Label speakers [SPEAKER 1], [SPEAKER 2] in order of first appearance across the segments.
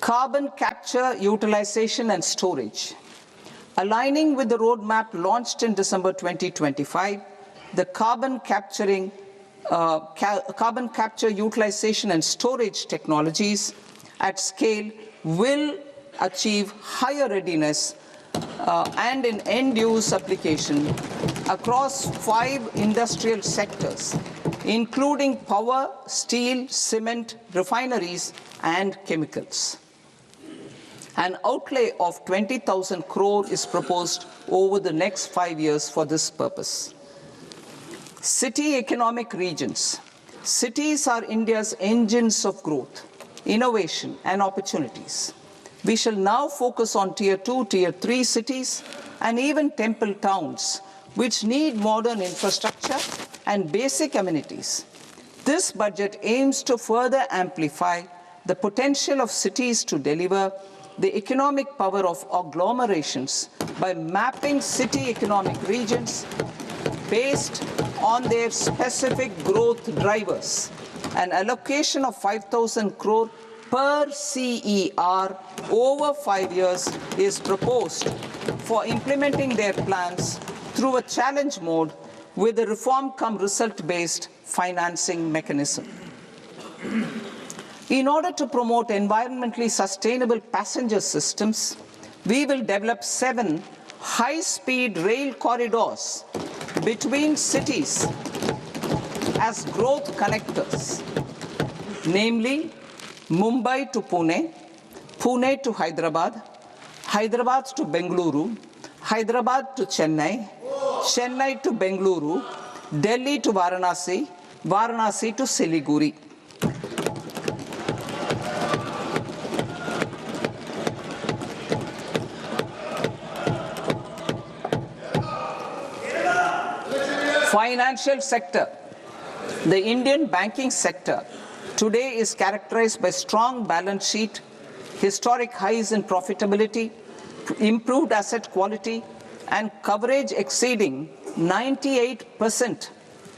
[SPEAKER 1] Carbon capture, utilization and storage. Aligning with the roadmap launched in December 2025, the carbon capture, utilization and storage technologies at scale will achieve higher readiness and in end-use application across 5 industrial sectors, including power, steel, cement, refineries, and chemicals. An outlay of 20,000 crore is proposed over the next 5 years for this purpose. City economic regions. Cities are India's engines of growth, innovation, and opportunities. We shall now focus on Tier 2, Tier 3 cities, and even temple towns, which need modern infrastructure and basic amenities. This budget aims to further amplify the potential of cities to deliver the economic power of agglomerations by mapping city economic regions based on their specific growth drivers. An allocation of 5,000 crore per CER over 5 years is proposed for implementing their plans through a challenge mode with a reform-cum-result-based financing mechanism. In order to promote environmentally sustainable passenger systems, we will develop 7 high-speed rail corridors between cities as growth connectors, namely Mumbai to Pune, Pune to Hyderabad, Hyderabad to Bengaluru, Hyderabad to Chennai, Chennai to Bengaluru, Delhi to Varanasi, Varanasi to Siliguri. Financial sector. The Indian banking sector today is characterized by strong balance sheet, historic highs in profitability, improved asset quality, and coverage exceeding 98%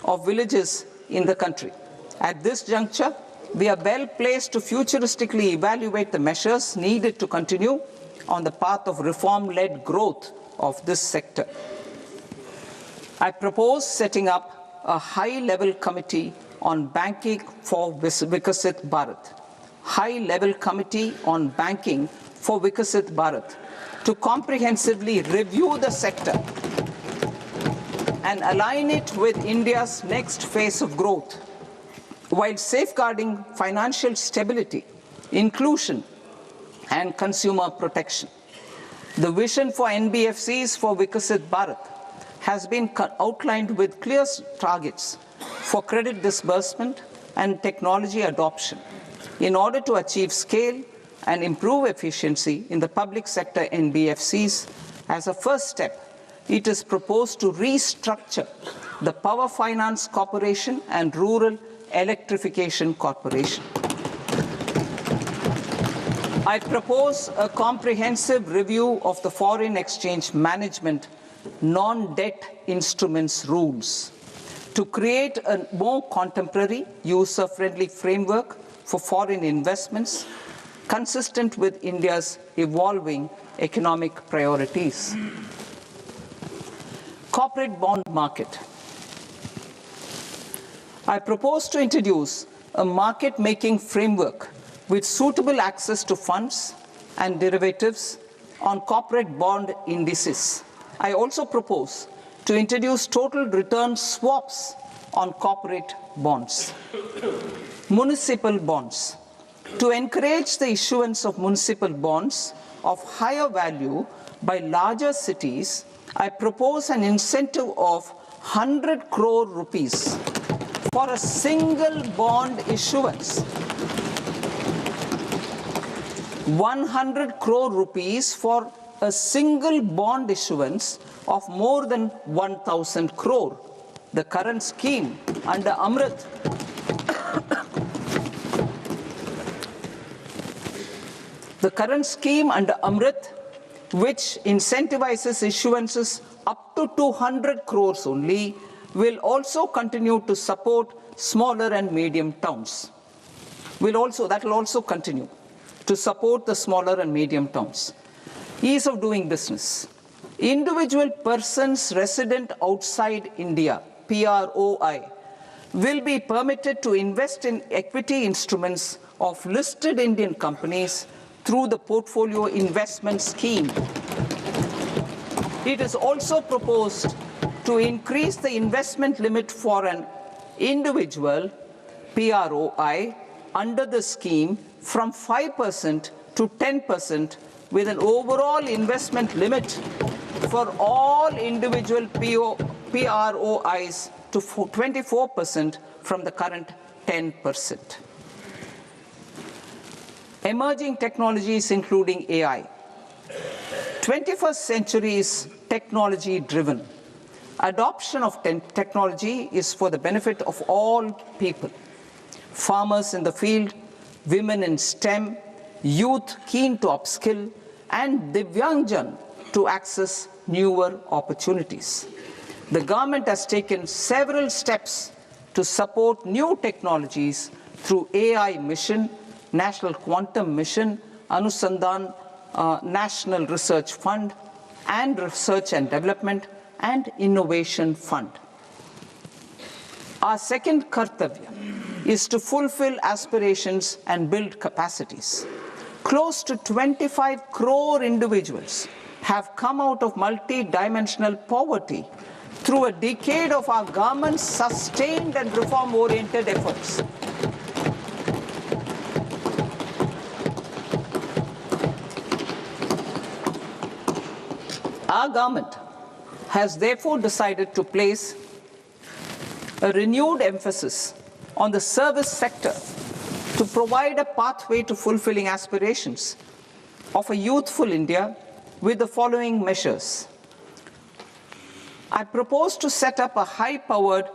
[SPEAKER 1] of villages in the country. At this juncture, we are well placed to futuristically evaluate the measures needed to continue on the path of reform-led growth of this sector. I propose setting up a high-level committee on banking for Vikasit Bharat. High-level committee on banking for Vikasit Bharat to comprehensively review the sector and align it with India's next phase of growth, while safeguarding financial stability, inclusion, and consumer protection. The vision for NBFCs for Vikasit Bharat has been outlined with clear targets for credit disbursement and technology adoption in order to achieve scale and improve efficiency in the public sector NBFCs. As a first step, it is proposed to restructure the Power Finance Corporation and Rural Electrification Corporation. I propose a comprehensive review of the foreign exchange management non-debt instruments rules to create a more contemporary, user-friendly framework for foreign investments consistent with India's evolving economic priorities. Corporate bond market. I propose to introduce a market-making framework with suitable access to funds and derivatives on corporate bond indices. I also propose to introduce total return swaps on corporate bonds. Municipal bonds. To encourage the issuance of municipal bonds of higher value by larger cities, I propose an incentive of 100 crore rupees for a single bond issuance. 100 crore rupees for a single bond issuance of more than 1,000 crore. The current scheme under Amrit which incentivizes issuances up to 200 crores only, will also continue to support smaller and medium towns. That will also continue. to support the smaller and medium towns. Ease of doing business. Individual persons resident outside India, PROI, will be permitted to invest in equity instruments of listed Indian companies through the Portfolio Investment Scheme. It is also proposed to increase the investment limit for an individual PROI under the scheme from 5% to 10%, with an overall investment limit for all individual PROIs to 24% from the current 10%. Emerging technologies including AI. 21st century is technology-driven. Adoption of technology is for the benefit of all people. Farmers in the field, women in STEM, youth keen to upskill, and Divyangjan to access newer opportunities. The government has taken several steps to support new technologies through AI Mission, National Quantum Mission, Anusandhan National Research Fund, and Research and Development and Innovation Fund. Our second kartavya is to fulfill aspirations and build capacities. Close to 25 crore individuals have come out of multi-dimensional poverty through a decade of our government's sustained and reform-oriented efforts. Our government has therefore decided to place a renewed emphasis on the service sector to provide a pathway to fulfilling aspirations of a youthful India with the following measures. I propose to set up a high-powered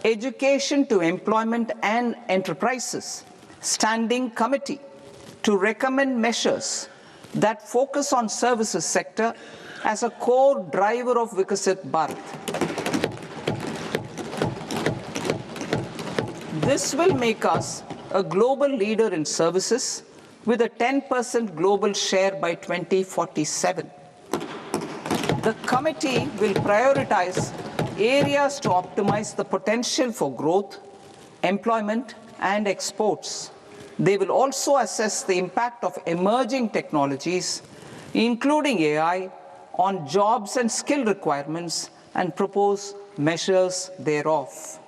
[SPEAKER 1] Education to Employment and Enterprises Standing Committee to recommend measures that focus on services sector as a core driver of Vikasit Bharat. This will make us a global leader in services with a 10% global share by 2047. The committee will prioritize areas to optimize the potential for growth, employment, and exports. They will also assess the impact of emerging technologies, including AI, on jobs and skill requirements and propose measures thereof.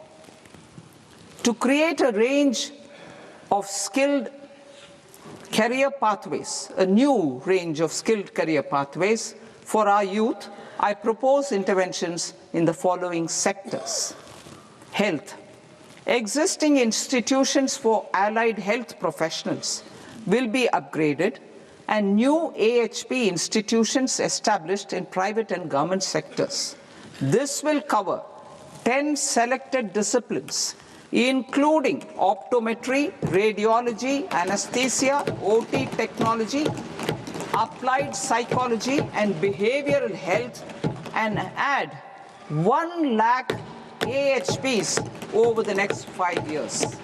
[SPEAKER 1] To create a range of skilled career pathways, a new range of skilled career pathways for our youth, I propose interventions in the following sectors. Health. Existing institutions for allied health professionals will be upgraded and new AHP institutions established in private and government sectors. This will cover 10 selected disciplines, including optometry, radiology, anesthesia, OT technology, applied psychology, and behavioral health, and add 1 lakh AHPs over the next 5 years.